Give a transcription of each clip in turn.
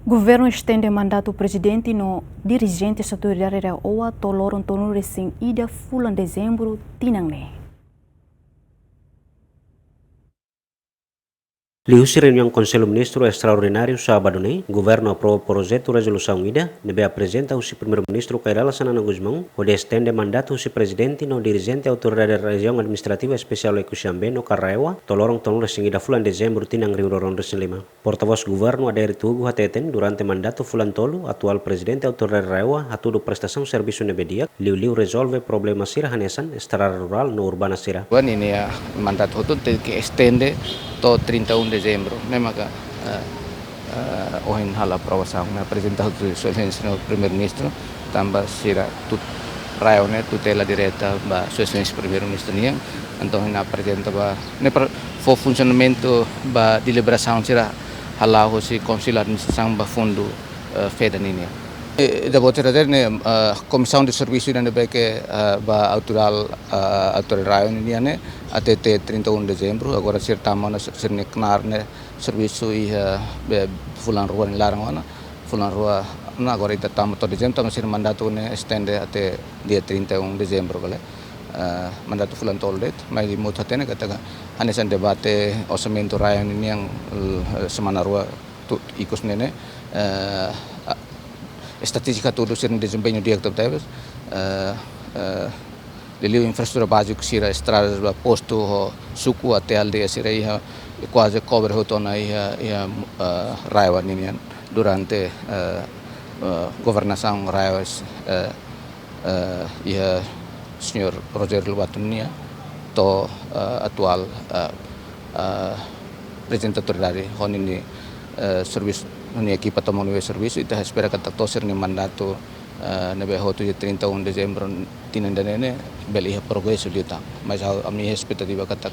Governo estende mandato presidente no dirigente autoridade da OA toloron tonu recém ida fulan dezembro tinangne. Lihusi reunião Conselho Ministro Extraordinário sábado, governo aprova projeto resolução ida, deve apresentar o primeiro-ministro Cairala Sanana Guzmão, onde estende mandato o presidente no dirigente autoridade da região administrativa especial Ekuxambe no Carraewa, tolorong tonu recém ida fulan dezembro tinang Rio Roron recém lima. Porta-voz governo Aderi Tugu Hateten durante mandato fulan tolu, atual presidente autoridade Raewa, atudo prestação serviço nebedia, liu resolve problema sira hanesan estrada rural no urbana sira. Ini ya mandato itu que estende to 31 dezembro, maka ohin hala aprovação na apresentação do excelência no primeiro-ministro, também será raione tutela direta ba excelência primeiro-ministro niang, então na apresenta ba ne for funcionamento ba deliberação será halau si konsil administração ba fundo federal niang. Da botere ne comissão de serviço da nebeke ba autoral raione niane até 31 dezembro, agora certamente na serniknar ne serviço e fulan rua ni larang wana fulan rua na agora ita tamo to dezembro tamo sir mandato ne estende até dia 31 dezembro kale mandato fulan toldet mai di mutatene kata hanesan debate orçamento raione ini yang semana rua tu ikut nene estatística tudo ser desempenho dia que teve Liliu infraestrutura básica sira estradas posto suku até aldeia sira ia quase cobre hotona ia raiwa ninian durante governação raiwa ia senhor Rogério Lubatunia to atual presidente autoridade honini serviço ni equipa tomando o serviço e espera que tosir ni mandato nebe hotu de 31 dezembro tinandane beli progresso dia mas a minha expectativa kata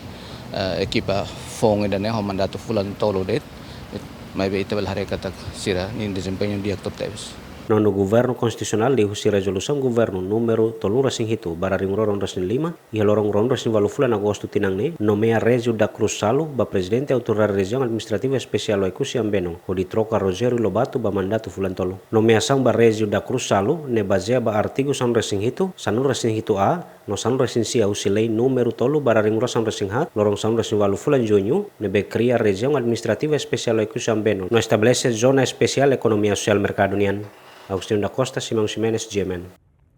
equipa fong dan ho mandato fulan tolo det mai be itabel hari kata sira ni desempenho dia top teves. No governo constitucional dihusi resolução governo número tolu recém hitu bararing roron recém lima e lorong ron recém valu fulan agosto tinangne nomea Regio da Cruz Salo ba presidente autoridade região administrativa especial Ekuxambe o di troca Rogério Lobato ba mandato fulan tolu nomeação ba Regio da Cruz Salo ne baseia ba artigo san recém hitu sanu recém hitu a no san recém sia usi lei número tolu bararing rosan recém hat lorong san recém valu fulan junho ne be cria região administrativa especial Ekuxambe no estabelece zona especial economia social mercado nian. Agustín da Costa, Simão Ximenes, GMN.